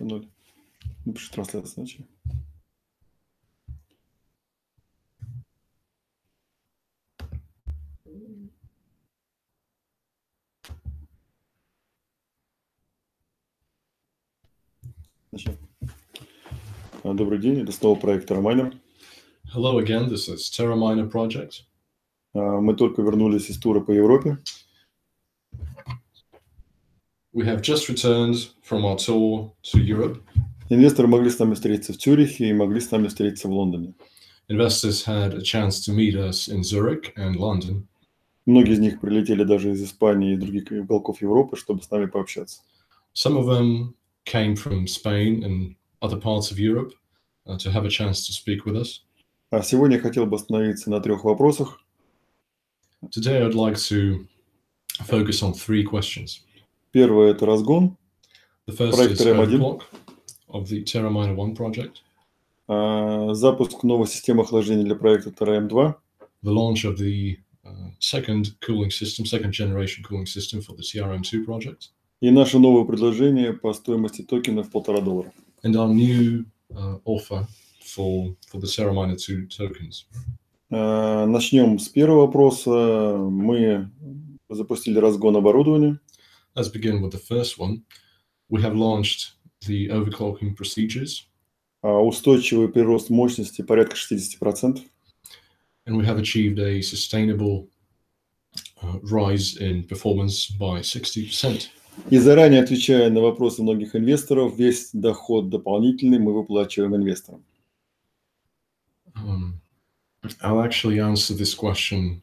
если 0. Напиши трансляцию значит. Начнем. Добрый день, это снова проект Terraminer. Hello again, this is Terraminer project. Мы только вернулись из тура по Европе. We have just returned from our tour to Europe. Инвесторы могли с нами встретиться в Цюрихе и могли с нами встретиться в Лондоне. Investors had a chance to meet us in Zurich and London. Многие из них прилетели даже из Испании и других уголков Европы, чтобы с нами пообщаться. Some of them came from Spain and other parts of Europe to have a chance to speak with us. А сегодня я хотел бы остановиться на 3 вопросах. Today I'd like to focus on 3 questions. Первое – это разгон. The first Проект is Terram1. overclock of the Terraminer 1 project. Запуск новой системы охлаждения для проекта Terram2. The launch of the second generation cooling system for the TRM2 project. И наше новое предложение по стоимости токена в $1,5. And our new offer for the Terraminer 2 tokens. Начнем с первого вопроса. Мы запустили разгон оборудования. Let's begin with the first one. We have launched the overclocking procedures. Устойчивый прирост мощности порядка 60%. And we have achieved a sustainable rise in performance by 60%. И заранее отвечая на вопросы многих инвесторов, весь доход дополнительный мы выплачиваем инвесторам. I'll actually answer this question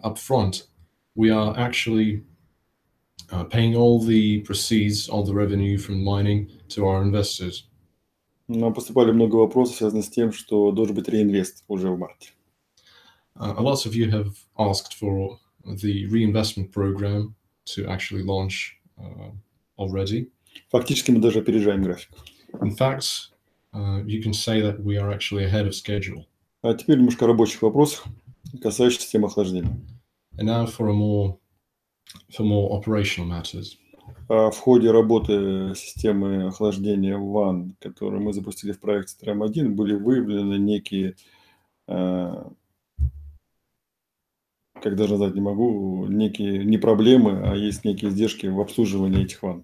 up front. We are actually paying all the proceeds, all the revenue from mining to our investors. Нам поступали много вопросов, связанных с тем, что должен быть реинвест уже в марте. A lot of you have asked for the reinvestment program to actually launch already. Фактически мы даже опережаем график. In fact, you can say that we are actually ahead of schedule. А теперь немножко о рабочих вопросах, касающихся системы охлаждения. And now for more operational matters. В ходе работы системы охлаждения WAN, которую мы запустили в проекте Terram1, были выявлены некие, как даже назвать не могу, некие не проблемы, а есть некие издержки в обслуживании этих WAN.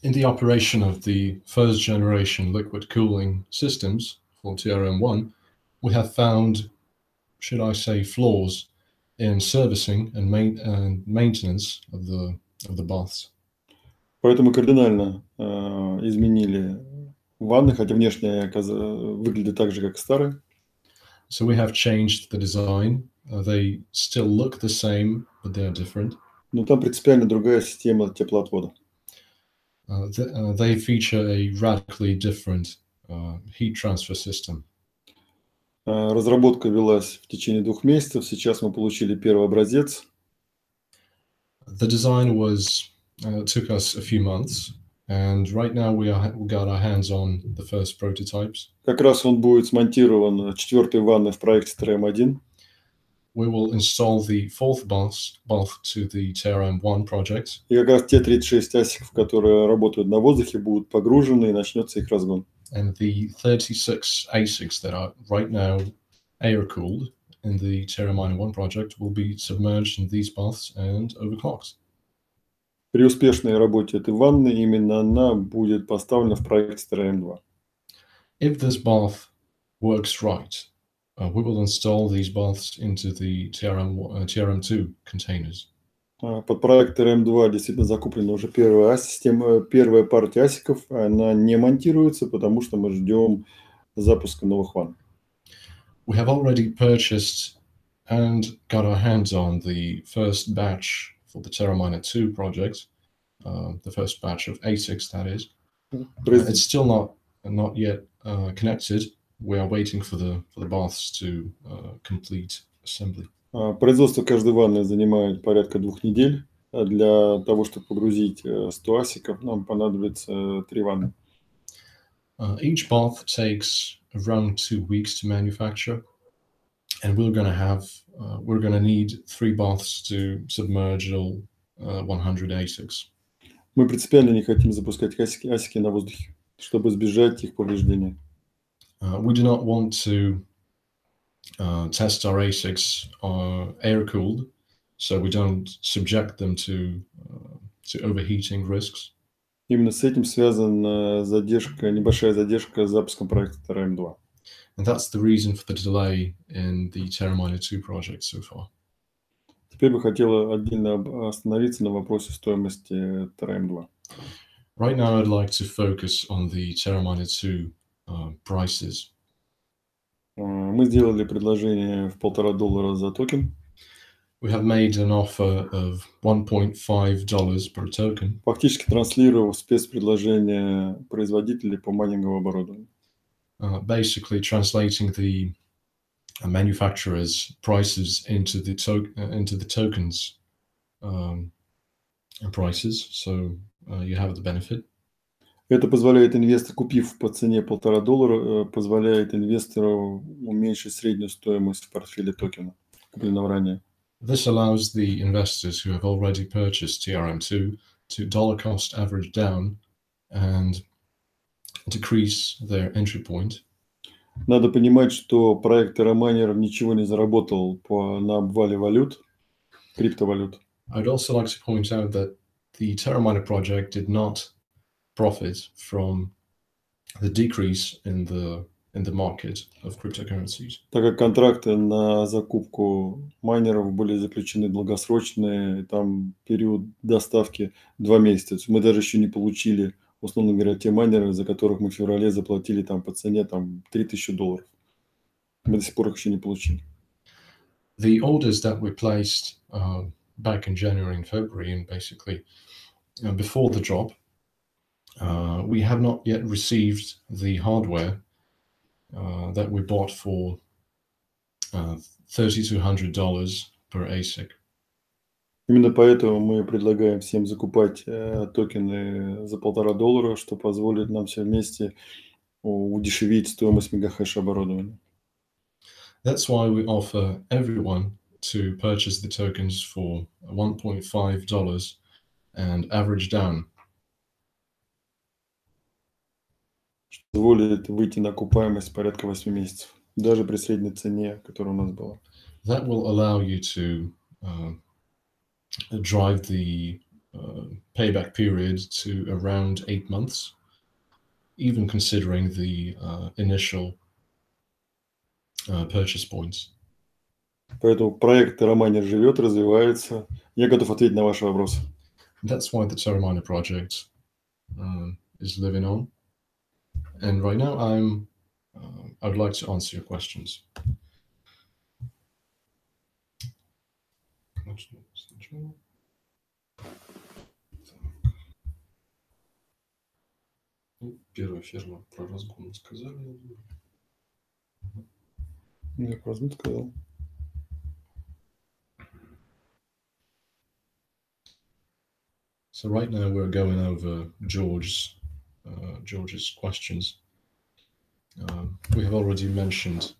In the operation of the first generation liquid cooling systems for TRM1, we have found, should I say, flaws in servicing and maintenance of the baths. Поэтому кардинально изменили ванны, хотя внешне выглядят так же, как и старые. So we have changed the design. They still look the same, but they are different. Но там принципиально другая система теплоотвода. They feature a radically different heat transfer system. Разработка велась в течение 2 месяцев. Сейчас мы получили первый образец. The design took us a few months, and right now we got our hands on the first prototypes. Как раз он будет смонтирован 4-й ванной в проекте Terram1. We will install the 4th bath to the Terram1 project. И как раз те 36 асиков, которые работают на воздухе, будут погружены и начнется их разгон. And the 36 ASICs that are right now air-cooled in the Terraminer 1 project will be submerged in these baths and overclocked. При успешной работе этой ванны именно она будет поставлена в проекте Terram2. If this bath works right, we will install these baths into the TRM2 containers. Под проект Terram2 действительно закуплена уже первая партия асиков. Она не монтируется, потому что мы ждем запуска новых ванн. We have already purchased and got our hands on the first batch for the Terraminer 2 project, the first batch of ASICs, that is. It's still not yet connected. We are waiting for the baths to complete assembly. Производство каждой ванны занимает порядка 2 недель. Для того, чтобы погрузить 100 асиков, нам понадобится 3 ванны. Each bath takes around 2 weeks to manufacture, and we're going to need 3 baths to submerge all 100 ASICs. Мы принципиально не хотим запускать асики на воздухе, чтобы избежать их повреждения. We do not want to test our ASICs air-cooled, so we don't subject them to overheating risks. Именно с этим связана небольшая задержка с запуском проекта Terram2. And that's the reason for the delay in the Terraminer 2 project so far. Теперь бы хотела отдельно остановиться на вопросе стоимости Terram2. Right now, I'd like to focus on the Terraminer 2 prices. Мы сделали предложение в $1,5 за токен. We have made an offer of $1.5 per token, Фактически транслировав спецпредложение производителей по майнинговому оборудованию. basically translating the manufacturers' prices into the tokens prices. So you have the benefit. Это позволяет инвестору, купив по цене $1,5, позволяет инвестору уменьшить среднюю стоимость в портфеле токена, купленного ранее. This allows the investors who have already purchased TRM2 to dollar cost average down and decrease their entry point. Надо понимать, что проект Terraminer ничего не заработал на обвале валют, криптовалют. I'd also like to point out that the Terraminer project did not profit from the decrease in the market of cryptocurrencies. Так как контракты на закупку майнеров были заключены долгосрочные, там период доставки 2 месяца. То есть мы даже еще не получили, условно говоря, те майнеры, за которых мы в феврале заплатили там по цене там $3,000. Мы до сих пор их еще не получили. The orders that we placed back in January and February, and basically before the drop, we have not yet received the hardware that we bought for $3,200 per ASIC. Именно поэтому мы предлагаем всем закупать токены за $1,5, что позволит нам все вместе удешевить стоимость мегахэша оборудования. That's why we offer everyone to purchase the tokens for $1.5 and average down. Что позволит выйти на окупаемость порядка 8 месяцев, даже при средней цене, которая у нас была. That will allow you to drive the payback period to around 8 months, even considering the initial purchase points. Поэтому проект Terraminer живет, развивается. Я готов ответить на ваши вопросы. That's why the Terraminer project is living on. And right now, I would like to answer your questions. Первая ферма про разгон сказали, я думаю. Я про разгон сказал. So right now we're going over George's questions. We have already mentioned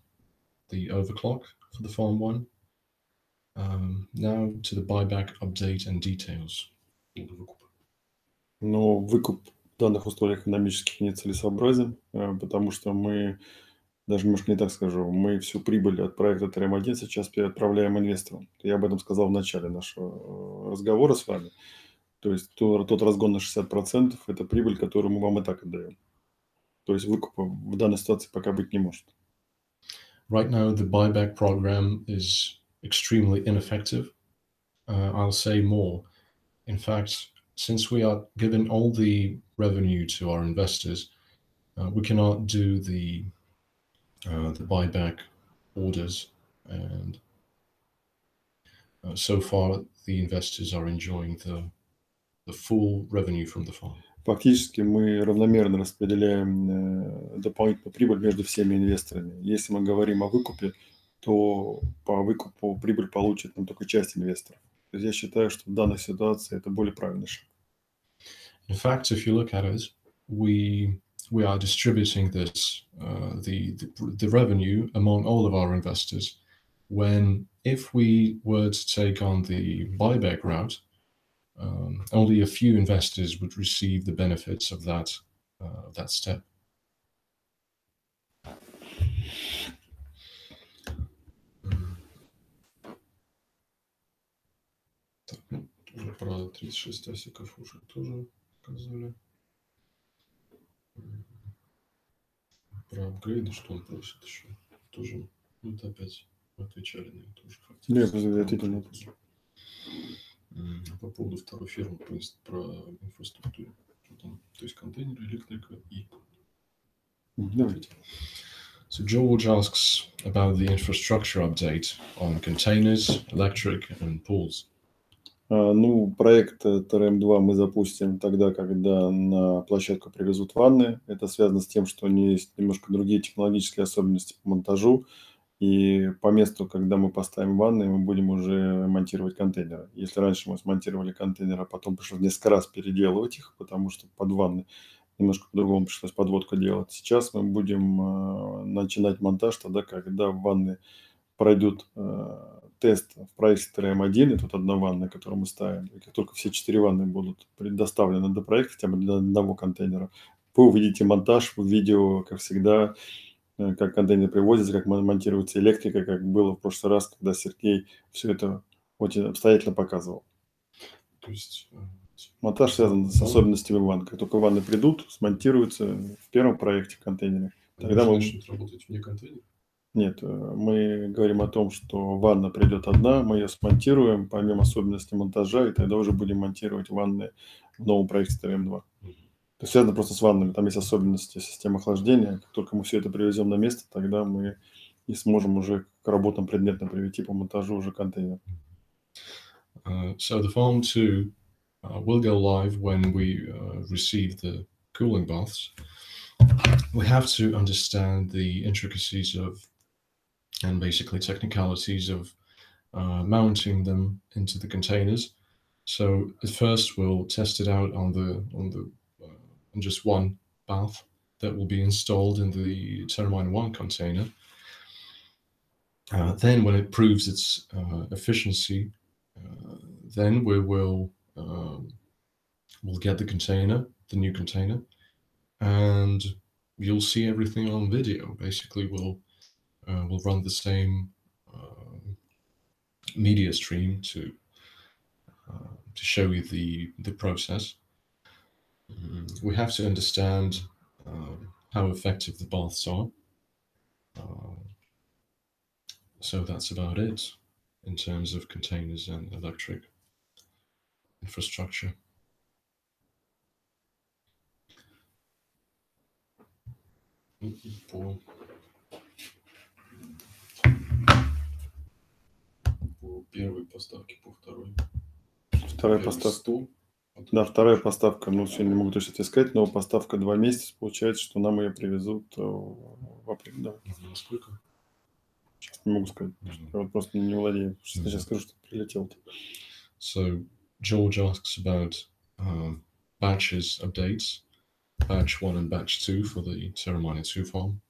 the overclock for the farm one. Now to the buyback update and details. Но выкуп в данных условиях экономических нецелесообразен, потому что мы, даже немножко не так скажу, мы всю прибыль от проекта Terram1 сейчас отправляем инвесторам. Я об этом сказал в начале нашего разговора с вами. То есть тот разгон на 60% – это прибыль, которую мы вам и так отдаем. То есть выкупа в данной ситуации пока быть не может. Right now, the buyback program is extremely ineffective. I'll say more. In fact, since we are giving all the revenue to our investors, we cannot do the buyback orders, and so far the investors are enjoying the full revenue from the farm. Фактически мы равномерно распределяем дополнительную прибыль между всеми инвесторами. Если мы говорим о выкупе, то по выкупу прибыль получит только часть инвесторов. То есть я считаю, что в данной ситуации это более правильный шаг. In fact, if you look at it, we are distributing this the revenue among all of our investors. When if we were to take on the buyback route, only a few investors would receive the benefits of that step. Так, ну, уже про 36 асиков уже тоже сказали. Про апгрейды, что он просит еще. Тоже, ну, это опять отвечали на это уже фактически. Я просто ответил на это. По поводу второй фирмы, то есть про инфраструктуру. То есть контейнеры, электрика и... Давайте. So George asks about the infrastructure update on containers, electric and pools. Ну, проект TRM2 мы запустим тогда, когда на площадку привезут ванны. Это связано с тем, что у нее есть немножко другие технологические особенности по монтажу. И по месту, когда мы поставим ванны, мы будем уже монтировать контейнеры. Если раньше мы смонтировали контейнеры, а потом пришлось несколько раз переделывать их, потому что под ванны немножко по-другому пришлось подводку делать. Сейчас мы будем начинать монтаж тогда, когда ванны пройдут тест в проекте TRM1, и тут одна ванна, которую мы ставим. И как только все 4 ванны будут предоставлены до проекта, хотя бы для одного контейнера, вы увидите монтаж в видео, как всегда, как контейнер привозится, как монтируется электрика, как было в прошлый раз, когда Сергей все это очень обстоятельно показывал. То есть монтаж связан с особенностями ванн. Как только ванны придут, смонтируются в первом проекте в контейнере. Тогда мы начнем работать вне контейнера? Нет, мы говорим о том, что ванна придет одна, мы ее смонтируем, поймем особенности монтажа, и тогда уже будем монтировать ванны в новом проекте TRM2. Это связано просто с ваннами, там есть особенности системы охлаждения. Как только мы все это привезем на место, тогда мы и сможем уже к работам предметно привести по монтажу уже контейнер. So the farm 2 will go live when we receive the cooling baths. We have to understand the intricacies of and basically technicalities of mounting them into the containers. So at first we'll test it out on just one bath that will be installed in the Terraminer 1 container. Then when it proves its efficiency, then we will we'll get the container, the new container, and you'll see everything on video. Basically, we'll run the same media stream to show you the process. We have to understand how effective the baths are. So that's about it in terms of containers and electric infrastructure. По первой поставке, по второй. Вторая поставка. Да, вторая поставка, ну, сегодня не могу точно тебе сказать, но поставка 2 месяца, получается, что нам ее привезут в апреле. Да. Насколько? Сейчас не могу сказать, я вот просто не владею. Сейчас скажу, что прилетел. So George asks about batches updates, batch 1 and batch 2 for the Terraminer 2 farm.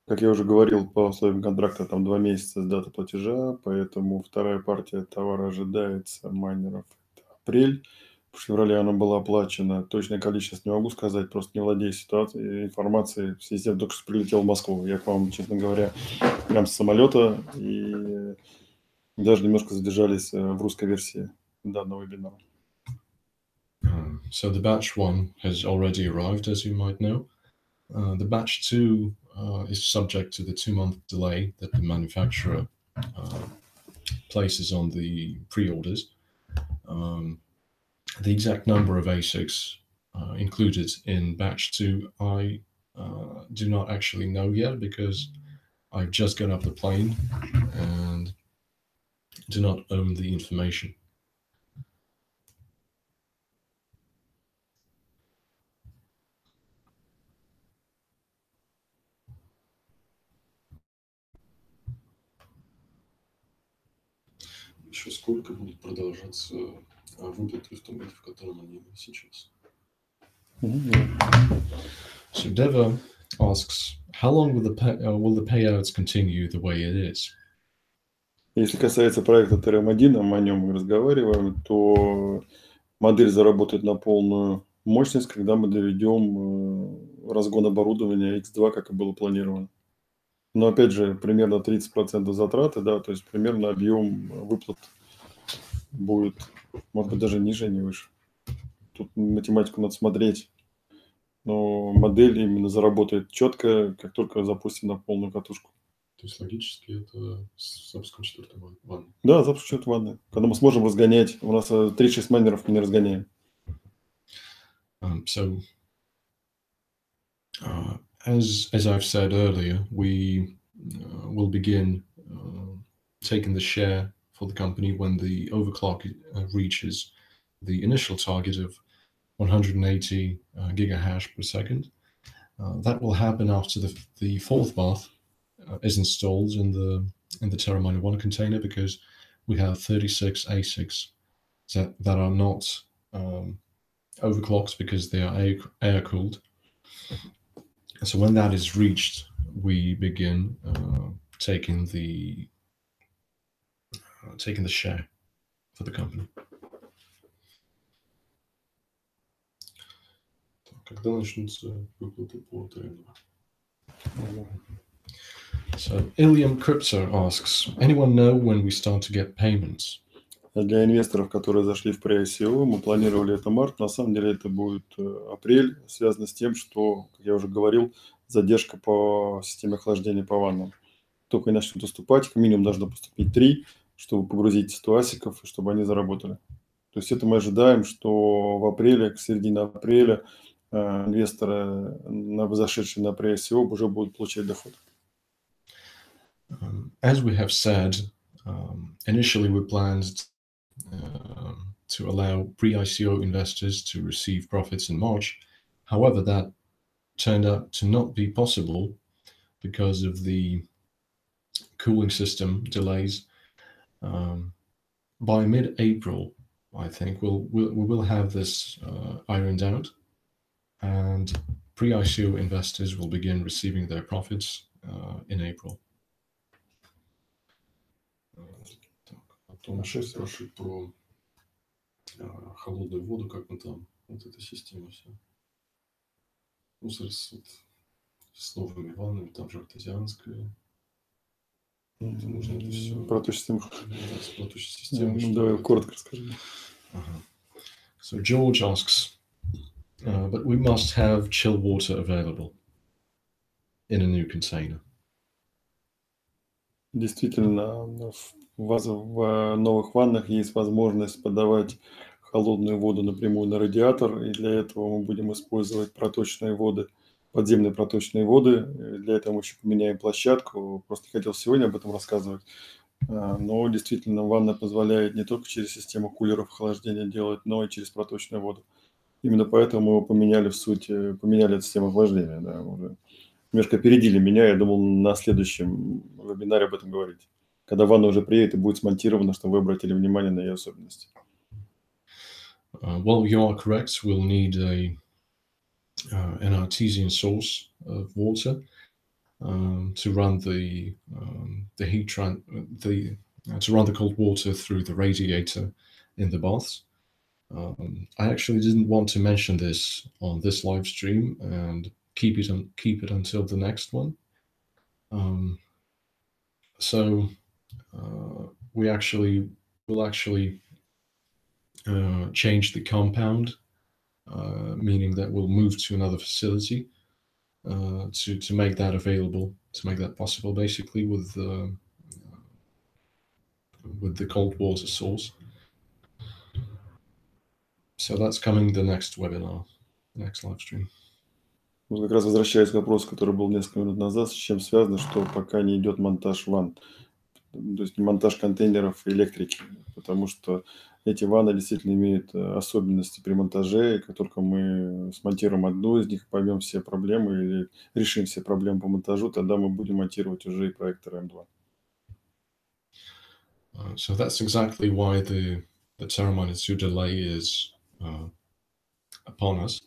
Как я уже говорил, по условиям контракта там 2 месяца с даты платежа, поэтому вторая партия товара ожидается майнеров. Это апрель. В феврале она была оплачена. Точное количество не могу сказать, просто не владею ситуацией, информацией. В связи с тем, только что прилетел в Москву. Я к вам, честно говоря, прям с самолета, и даже немножко задержались в русской версии данного вебинара. So the batch 1 has already arrived, as you might know. The batch 2 is subject to the 2-month delay that the manufacturer places on the pre-orders. The exact number of ASICs included in batch 2, I do not actually know yet because I've just got off the plane and do not own the information. Еще сколько будет продолжаться выплаты в том виде, в котором они сейчас? So Deva asks, how long will the payouts continue the way it is? Если касается проекта Terram-1, мы о нем разговариваем, то модель заработает на полную мощность, когда мы доведем разгон оборудования X2, как и было планировано. Но опять же, примерно 30% затраты, да, то есть примерно объем выплат будет, может быть, даже ниже, а не выше. Тут математику надо смотреть. Но модель именно заработает четко, как только запустим на полную катушку. То есть логически это с запуском 4-й ванны. Да, запуск счет ванны. Когда мы сможем разгонять. У нас 36 майнеров мы не разгоняем. So, as I've said earlier, we will begin taking the share for the company when the overclock reaches the initial target of 180 gigahash per second. That will happen after the fourth bath is installed in the Terraminer 1 container, because we have 36 ASICs that are not overclocks because they are air cooled. So when that is reached, we begin taking the share for the company. Когда начнутся выплаты по ТР2? So Ilium Crypto asks, anyone know when we start to get payments? Для инвесторов, которые зашли в pre-ICO, мы планировали это март. На самом деле это будет апрель, связано с тем, что, как я уже говорил, задержка по системе охлаждения по ваннам. Только и начнут поступать, как минимум должно поступить 3, чтобы погрузить 100 асиков, и чтобы они заработали. То есть это мы ожидаем, что в апреле, к середине апреля, инвесторы, зашедшие на pre-ICO, уже будут получать доход. As we have said, initially we planned to allow pre-ICO investors to receive profits in March. However, that turned out to not be possible because of the cooling system delays. By mid-April, I think we will have this ironed out, and pre-ICO investors will begin receiving their profits in April. Потом еще спрашивают про холодную воду, как мы там, вот эта система вся. Ну, с новыми ваннами, там же артезианская. Это нужно это все. Про ту систему. Про ту систему. Давай коротко расскажи. So George asks, but we must have chill water available in a new container. Действительно, в новых ваннах есть возможность подавать холодную воду напрямую на радиатор, и для этого мы будем использовать проточные воды, подземные проточные воды. Для этого мы еще поменяем площадку. Просто не хотел сегодня об этом рассказывать. Но действительно, ванна позволяет не только через систему кулеров охлаждения делать, но и через проточную воду. Именно поэтому мы поменяли эту систему охлаждения. Да, уже немножко опередили меня, я думал на следующем вебинаре об этом говорить. Когда ванна уже приедет и будет смонтирована, чтобы вы обратили внимание на ее особенности. Well, you are correct. We'll need an artesian source of water to run the heat to run the cold water through the radiator in the baths. I actually didn't want to mention this on this live stream and keep it until the next one. So we will actually change the compound, meaning that we'll move to another facility to make that available, to make that possible, basically with the cold water source. So that's coming the next webinar, next live stream. Вот как раз возвращаясь к вопросу, который был несколько минут назад, с чем связано, что пока не идет монтаж ванн, то есть монтаж контейнеров электрики, потому что эти ванны действительно имеют особенности при монтаже, и как только мы смонтируем одну из них, поймем все проблемы или решим все проблемы по монтажу, тогда мы будем монтировать уже и проектор М2. So that's exactly why the Terraminer 2 delay is upon us.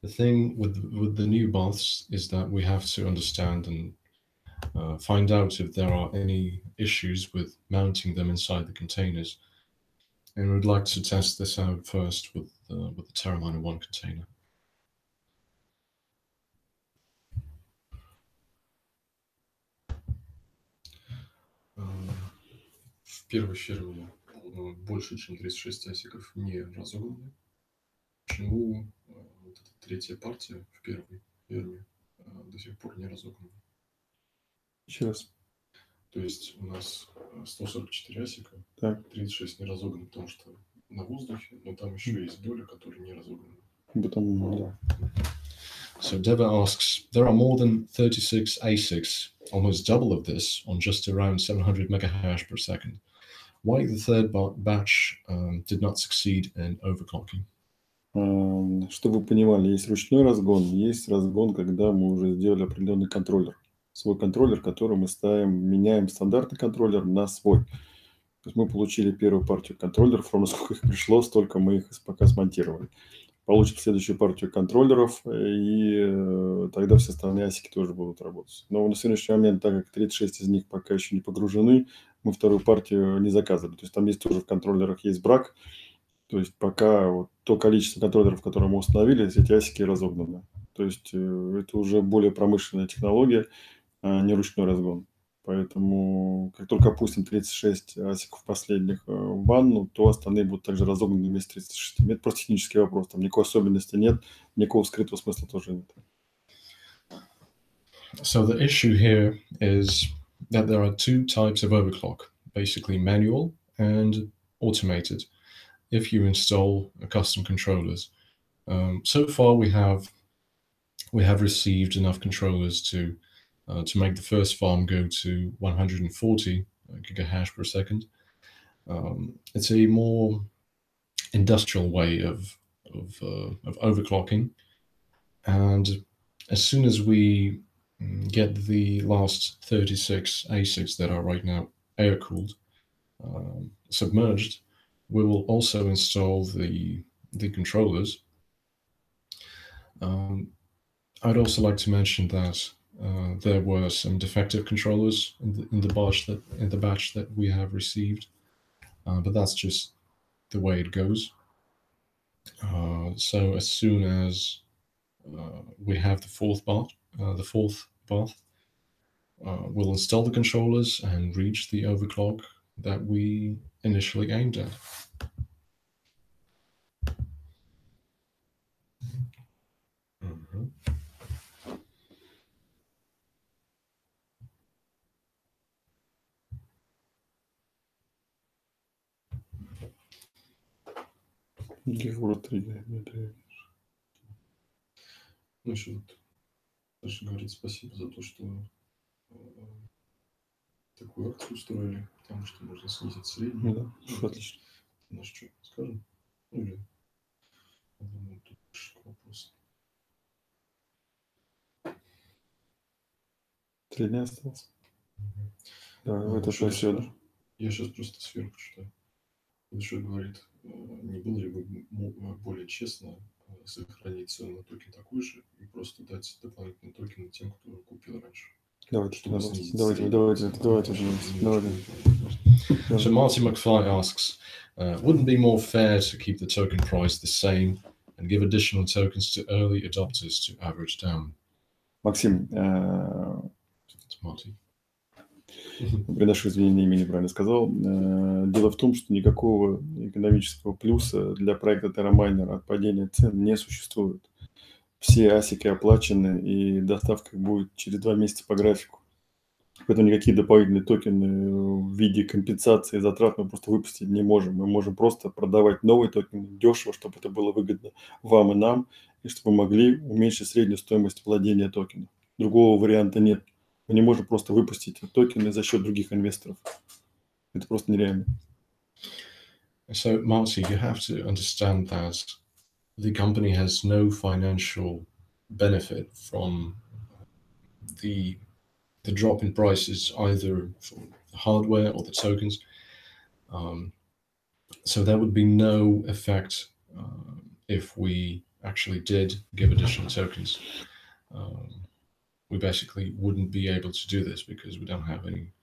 The thing with the new baths is that we have to understand and find out if there are any issues with mounting them inside the containers. And we'd like to test this out first with the Terraminer 1 container. В первой ферме больше, чем 36 асиков не разогнаны. Почему вот эта третья партия в первой ферме до сих пор не разогнана? Еще раз. То есть у нас 144 асика, Так. 36 не разогнаны, потому что на воздухе, но там еще есть доля, которая не разогнана. Потом, да. So Deva asks, there are more than 36 ASICs, almost double of this, on just around 700 megahash per second. Why the third batch did not succeed in overclocking? Чтобы вы понимали, есть ручной разгон, есть разгон, когда мы уже сделали определенный контроллер. Свой контроллер, который мы ставим, меняем стандартный контроллер на свой. То есть мы получили первую партию контроллеров, ровно сколько их пришло, столько мы их пока смонтировали. Получим следующую партию контроллеров, и тогда все остальные асики тоже будут работать. Но на сегодняшний момент, так как 36 из них пока еще не погружены, мы вторую партию не заказывали. То есть там есть тоже в контроллерах есть брак. То есть пока вот то количество контроллеров, которые мы установили, эти асики разогнаны. То есть это уже более промышленная технология, а не ручной разгон. Поэтому как только опустим 36 асиков последних в ванну, то остальные будут также разогнаны вместе с 36. Это просто технический вопрос. Там никакой особенности нет, никакого скрытого смысла тоже нет. So the issue here is that there are two types of overclock, basically manual and automated, if you install custom controllers. So far we have received enough controllers to make the first farm go to 140 gigahash per second. It's a more industrial way of overclocking, and as soon as we get the last 36 ASICs that are right now air cooled submerged, we will also install the controllers. I'd also like to mention that there were some defective controllers in the batch that we have received, but that's just the way it goes. So as soon as we have the fourth bath, we'll install the controllers and reach the overclock that we initially aimed at. Ну, еще вот даже говорит спасибо за то, что такую акцию устроили, потому что можно снизить средний. Да, отлично. Ну что, скажем? Или я думаю, тут вопрос. 3 дня осталось. Да, это все. Я сейчас просто сверху читаю. Он еще говорит, не было ли бы более честно сохранить цену на токен такой же и просто дать дополнительные токены тем, кто купил раньше. Давайте. So Marty McFly asks, wouldn't it be more fair to keep the token price the same and give additional tokens to early adopters to average down? Максим, Marty. Приношу извинения, имя неправильно сказал. Дело в том, что никакого экономического плюса для проекта Terraminer от падения цен не существует. Все асики оплачены, и доставка будет через 2 месяца по графику. Поэтому никакие дополнительные токены в виде компенсации затрат мы просто выпустить не можем. Мы можем просто продавать новые токены дешево, чтобы это было выгодно вам и нам, и чтобы мы могли уменьшить среднюю стоимость владения токеном. Другого варианта нет. Мы не можем просто выпустить токены за счет других инвесторов. Это просто нереально. So, Marty, you have to understand that the company has no financial benefit from the drop in prices, either for the hardware or the tokens. So there would be no effect if we actually did give additional tokens. we basically wouldn't be able to do this because we don't have any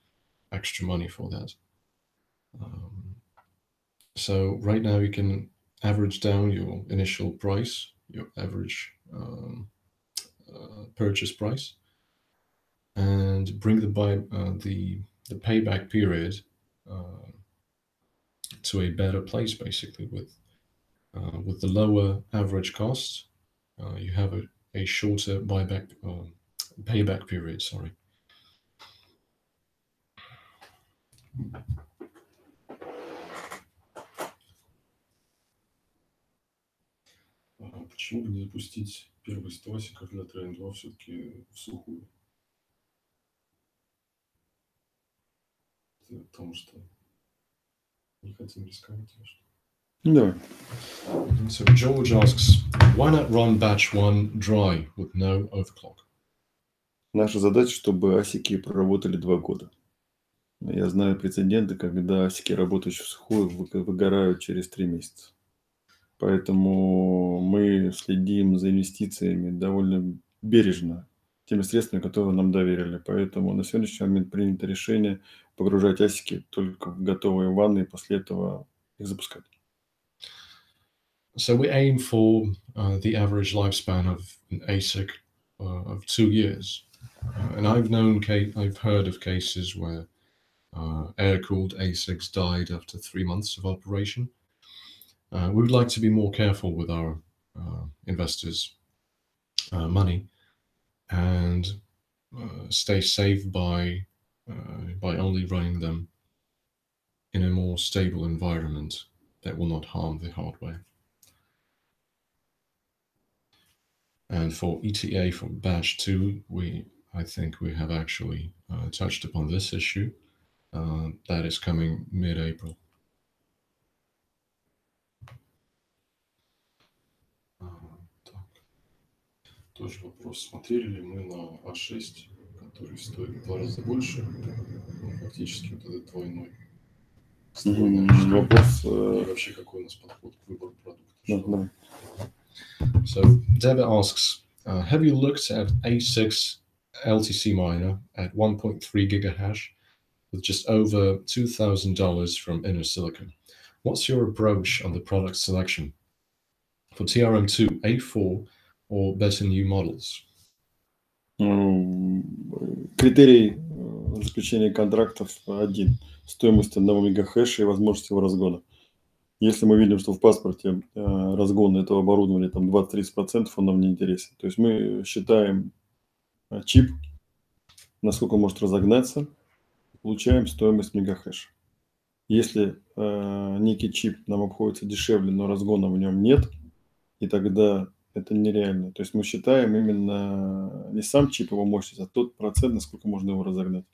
extra money for that. So right now you can average down your initial price, your average purchase price, and bring the payback period to a better place, basically with the lower average cost. You have a shorter payback period. Sorry. Почему бы не запустить первый стасиков для Train 2 все-таки в сухую? Потому что не хотим рисковать. Давай. So George asks, why not run batch 1 dry with no overclock? Наша задача, чтобы асики проработали 2 года. Я знаю прецеденты, когда асики, работающие в сухую, выгорают через 3 месяца. Поэтому мы следим за инвестициями довольно бережно, теми средствами, которые нам доверили. Поэтому на сегодняшний момент принято решение погружать асики только в готовые ванны и после этого их запускать. So we aim for the average lifespan of an ASIC of 2 years. And I've heard of cases where air-cooled ASICs died after 3 months of operation. We would like to be more careful with our investors' money and stay safe by only running them in a more stable environment that will not harm the hardware. And for ETA for batch 2, I think we have actually touched upon this issue. That is coming mid-April. Тоже вопрос, смотрели ли мы на А6, который стоит в 2 раза больше, фактически вот этот двойной. Вопрос, и вообще какой у нас подход к выбору продукта. So Deba asks, have you looked at A6 LTC miner at 1.3 gigahash with just over $2,000 from Inner Silicon? What's your approach on the product selection for TRM2, A4, or better new models? Критерий заключения контрактов один. Стоимость 1 мегахэша и возможность его разгона. Если мы видим, что в паспорте разгон этого оборудования там 20-30%, он нам не интересен. То есть мы считаем чип, насколько он может разогнаться, получаем стоимость мегахэша. Если некий чип нам обходится дешевле, но разгона в нем нет, и тогда это нереально. То есть мы считаем именно не сам чип, его мощность, а тот процент, насколько можно его разогнать.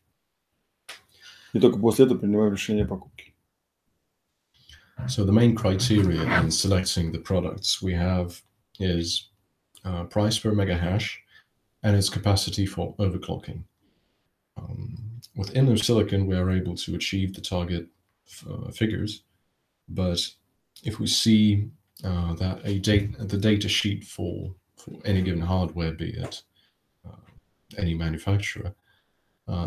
И только после этого принимаем решение о покупке. So the main criteria in selecting the products we have is price per megahash and its capacity for overclocking. With Inner Silicon, we are able to achieve the target figures, but if we see that the data sheet for any given hardware, be it any manufacturer,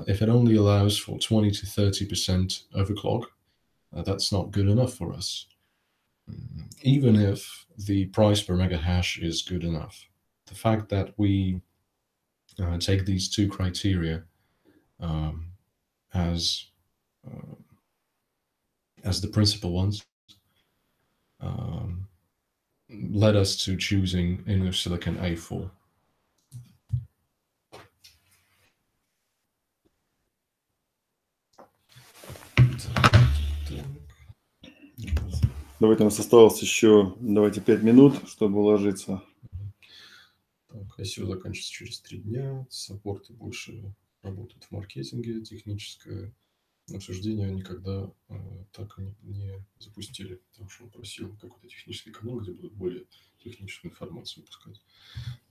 if it only allows for 20 to 30% overclock, that's not good enough for us. Even if the price per megahash is good enough, the fact that we take these two criteria as the principal ones led us to choosing Inner Silicon A4. Давайте, у нас осталось еще, 5 минут, чтобы уложиться. Так, ICO закончится через 3 дня, саппорты больше работают в маркетинге, техническое обсуждение никогда так не запустили, потому что он просил какой-то технический канал, где будут более техническую информацию выпускать.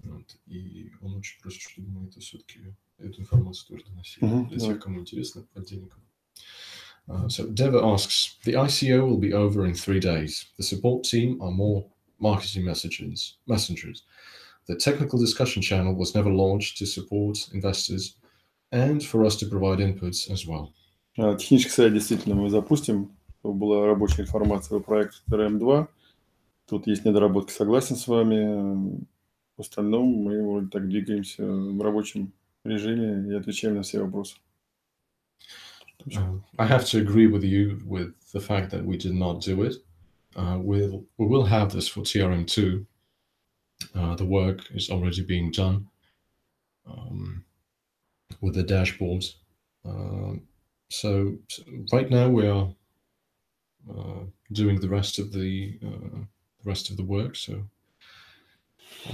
Вот. И он очень просит, чтобы мы это все-таки эту информацию тоже доносили. Для тех, кому интересно, отдельно. So Deva asks, the ICO will be over in 3 days. The support team are more marketing messengers. The technical discussion channel was never launched to support investors and for us to provide inputs as well. Технический сайт действительно мы запустим, чтобы была рабочая информация по проекту TRM2. Тут есть недоработки, согласен с вами. В остальном мы вроде так двигаемся в рабочем режиме и отвечаем на все вопросы. I have to agree with you with the fact that we did not do it. We will have this for TRM2. The work is already being done with the dashboards. So right now we are doing the rest of the work. So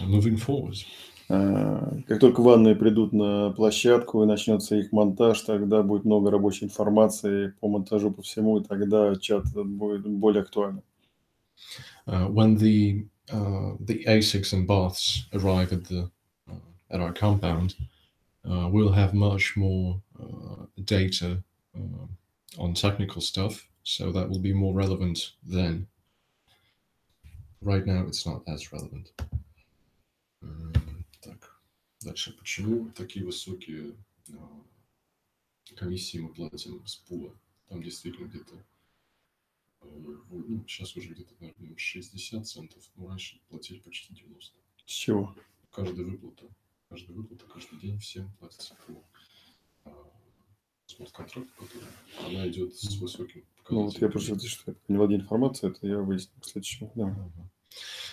moving forward. Как только ванны придут на площадку и начнется их монтаж, тогда будет много рабочей информации по монтажу, по всему, и тогда чат будет более актуален. When the ASICs and baths arrive at our compound, we'll have much more data on technical stuff, so that will be more relevant then. Right now, it's not as relevant. Так, дальше. Почему такие высокие комиссии мы платим с пула? Там действительно где-то, сейчас уже где-то, наверное, 60 центов, но раньше платили почти 90. С чего? Каждая выплата, каждый день всем платится по смарт-контракту, который она идет с высоким показателем. Ну вот я просто что я не владею информацией, это я выясню в следующем. Да.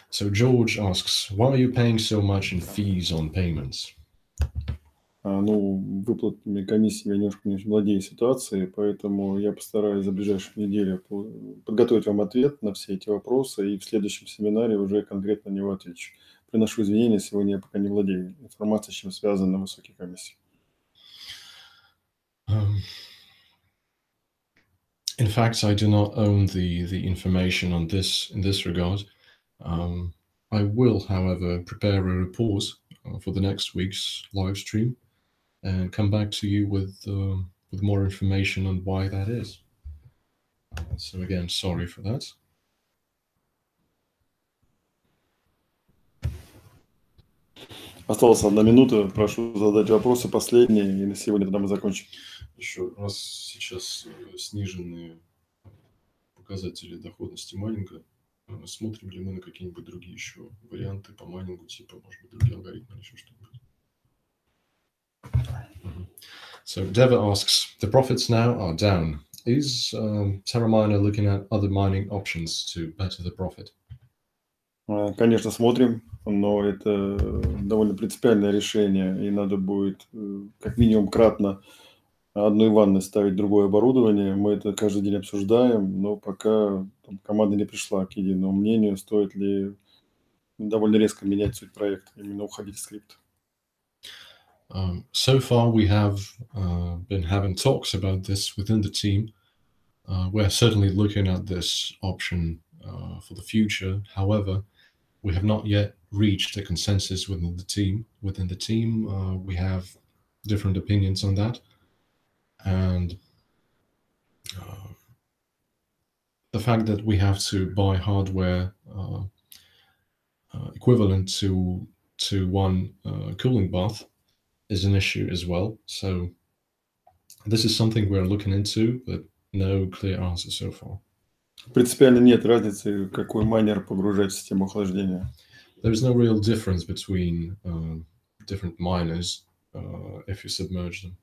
So George asks, why are you paying so much in fees on payments? Ну, выплатами комиссии я немножко не владею ситуацией, поэтому я постараюсь за ближайшую неделю подготовить вам ответ на все эти вопросы, и в следующем семинаре уже конкретно на него отвечу. Приношу извинения, сегодня я пока не владею информацией, с чем связаны высокие комиссии. In fact, I do not own the information on this in this regard. I will, however, prepare a report for the next week's live stream and come back to you with more information on why that is. So again, sorry for that. Осталась 1 минута. Прошу задать вопросы последние, и на сегодня тогда мы закончим. Еще раз сейчас сниженные показатели доходности майнинга. Смотрим ли мы на какие-нибудь другие еще варианты по майнингу, типа, может быть, другие алгоритмы или еще что-нибудь? So Deva asks, the profits now are down. Is Terraminer looking at other mining options to better the profit? Конечно, смотрим, но это довольно принципиальное решение, и надо будет как минимум кратно одной ванной ставить другое оборудование. Мы это каждый день обсуждаем, но пока команда не пришла к единому мнению, стоит ли довольно резко менять суть проекта, именно уходить в скрипт. So far, we have been having talks about this within the team. We're certainly looking at this option for the future. However, we have not yet reached a consensus within the team. Within the team, we have different opinions on that. And the fact that we have to buy hardware equivalent to one cooling bath is an issue as well. So this is something we're looking into, but no clear answer so far. Принципиально нет разницы, какой майнер погружать в систему охлаждения. There is no real difference between different miners if you submerge them.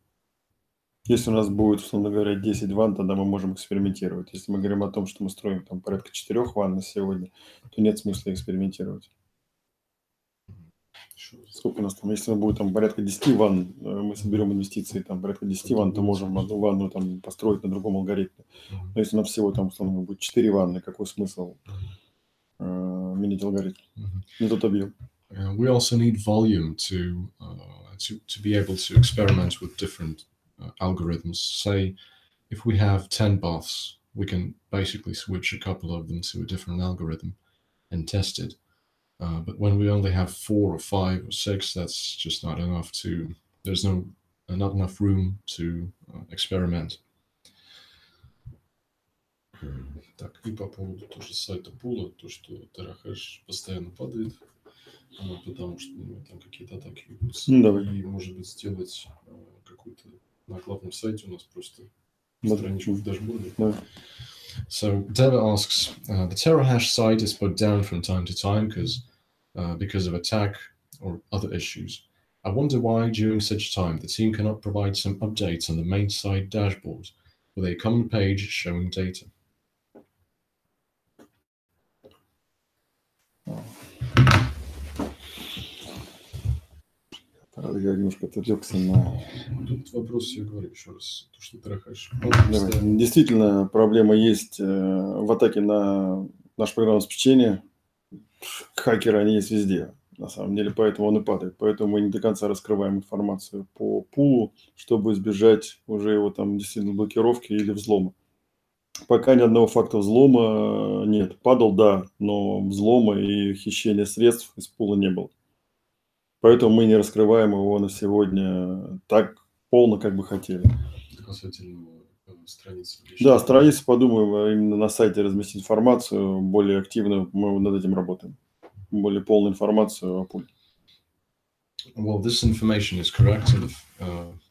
Если у нас будет, условно говоря, 10 ванн, тогда мы можем экспериментировать. Если мы говорим о том, что мы строим там порядка 4 ванн на сегодня, то нет смысла экспериментировать. Сколько у нас там? Если будет там порядка 10 ванн, мы соберем инвестиции там порядка 10 ванн, то можем одну ванну там построить на другом алгоритме. Но если у нас всего там, условно, будет 4 ванны, какой смысл менять алгоритм? Не тот объем. We also need volume to be able to experiment with different algorithms. Say, if we have 10 baths, we can basically switch a couple of them to a different algorithm and test it. But when we only have 4 or 5 or 6, that's just not enough to. There's not enough room to experiment. Так, и по поводу тоже сайта пула, то, что Terrahash постоянно падает. потому что там какие-то атаки ведутся. Ну, давай. И, может быть, сделать какую-то на главном сайте у нас просто Вот. страничку в дашборде. Давай. So Deva asks, the TerraHash site is put down from time to time because of attack or other issues. I wonder why during such time the team cannot provide some updates on the main site dashboard with a common page showing data. Я немножко отвлекся на... Тут вопрос, я говорю еще раз, то, что TerraHash. Действительно, проблема есть в атаке на наше программное обеспечение. Хакеры, они есть везде, на самом деле, поэтому он и падает. Поэтому мы не до конца раскрываем информацию по пулу, чтобы избежать уже его там действительно блокировки или взлома. Пока ни одного факта взлома нет. Падал, да, но взлома и хищения средств из пула не было. Поэтому мы не раскрываем его на сегодня так полно, как бы хотели. Касательно страницы. Да, страницы, подумаем, именно на сайте разместить информацию более активную, мы над этим работаем. Более полную информацию о пуле. Well, this information is correct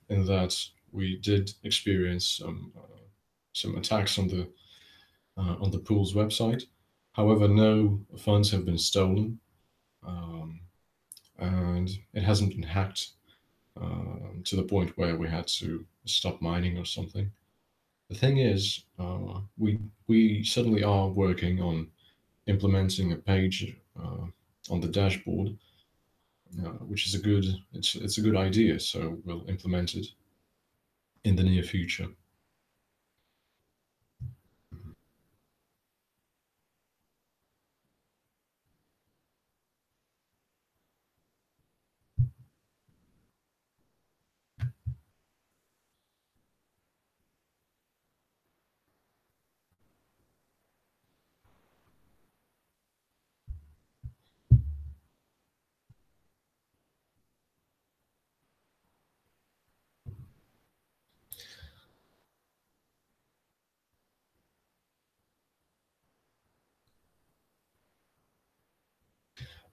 in that we did experience some attacks on the pool's website. However, no funds have been stolen, and it hasn't been hacked to the point where we had to stop mining or something. The thing is, we suddenly are working on implementing a page on the dashboard, which is it's a good idea. So we'll implement it in the near future.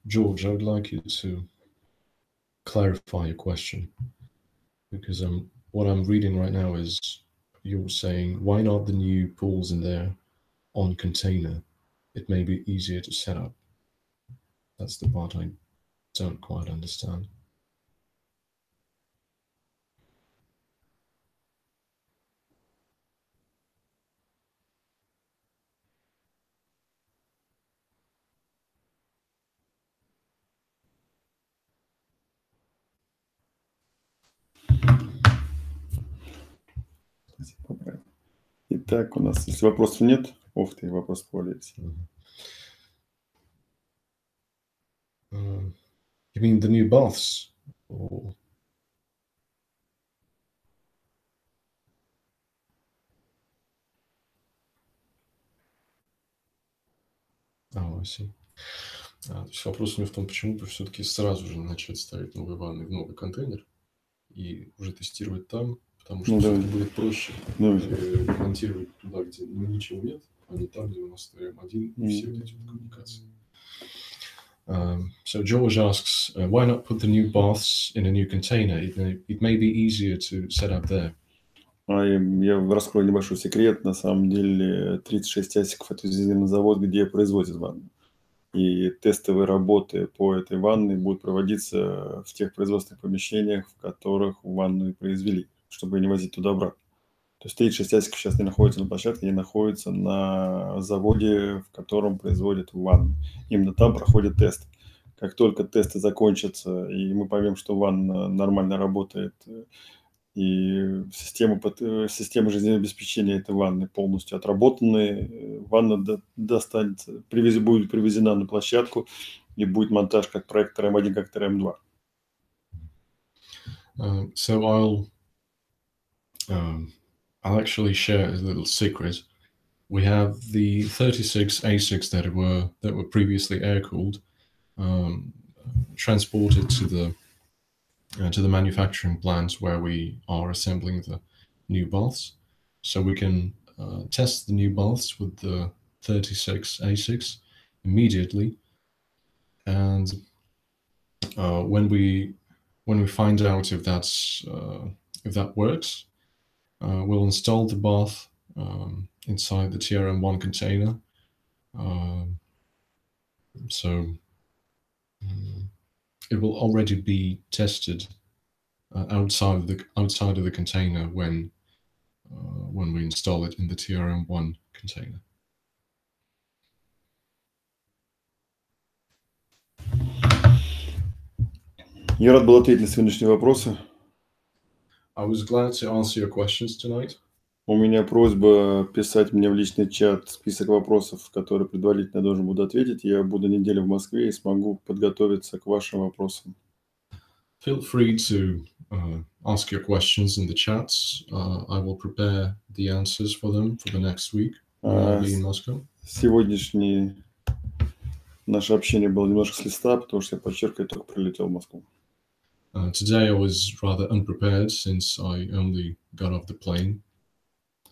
George, I would like you to clarify your question, because what I'm reading right now is you're saying, why not the new pools in there on container? It may be easier to set up. That's the part I don't quite understand. Итак, у нас, если вопросов нет, вопрос появился. You mean the new baths? Or... Oh, I see. То есть вопрос у него в том, почему бы все-таки сразу же начать ставить новые ванны в новый контейнер и уже тестировать там, потому что все-таки будет проще монтировать туда, где ничего нет, а не там, где у нас TRM1 и все эти коммуникации. So George asks, why not put the new baths in a new container? It may be easier to set up there. Я раскрою небольшой секрет. На самом деле 36 асиков – это известный завод, где производят ванну. И тестовые работы по этой ванной будут проводиться в тех производственных помещениях, в которых ванну произвели, чтобы не возить туда-обратно. То есть 36 асиков сейчас не находятся на площадке, они находятся на заводе, в котором производят ванну. Именно там проходят тесты. Как только тесты закончатся, и мы поймем, что ванна нормально работает, и система жизнеобеспечения этой ванны полностью отработаны, ванна будет привезена на площадку, и будет монтаж как проект TRM1, как TRM2. So I'll actually share a little secret. We have the 36 ASICs that were previously air-cooled, transported to the manufacturing plants where we are assembling the new baths. So we can test the new baths with the 36 ASICs immediately. And When we find out if that works, we'll install the bath inside the TRM1 container. So it will already be tested outside of the container when we install it in the TRM1 container. Я рад был ответить на сегодняшние вопросы. I was glad to answer your questions tonight. У меня просьба писать мне в личный чат список вопросов, которые предварительно я должен буду ответить. Я буду неделю в Москве и смогу подготовиться к вашим вопросам. Feel free to ask your questions in the chats. I will prepare the answers for them for the next week when I'll be in Moscow. Сегодняшнее наше общение было немножко с листа, потому что я, подчеркиваю, только прилетел в Москву. Today I was rather unprepared since I only got off the plane.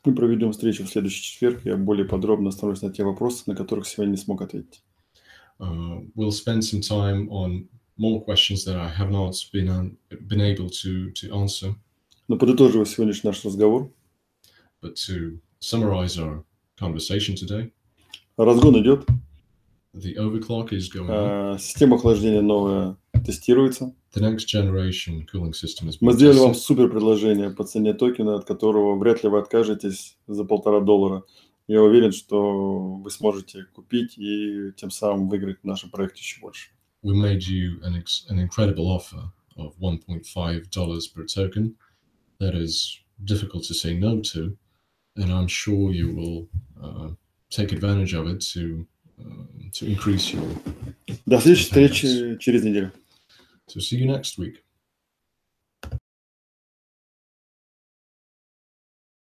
Мы проведем встречу в следующий четверг. Я более подробно остановлюсь на те вопросы, на которых сегодня не смог ответить. We'll spend some time on more questions that I have not been able to answer. Но подытоживая сегодняшний наш разговор. But to summarize our conversation today. Разгон идет. The overclock is going on. Система охлаждения новая тестируется. The next generation cooling system is being Мы сделали вам tested. супер предложение по цене токена, от которого вряд ли вы откажетесь за $1,5. Я уверен, что вы сможете купить и тем самым выиграть в нашем проекте еще больше. We made you an incredible offer of $1.5 per token. That is difficult to say no to, and I'm sure you will take advantage of it to increase your. До следующей встречи через неделю. So see you next week.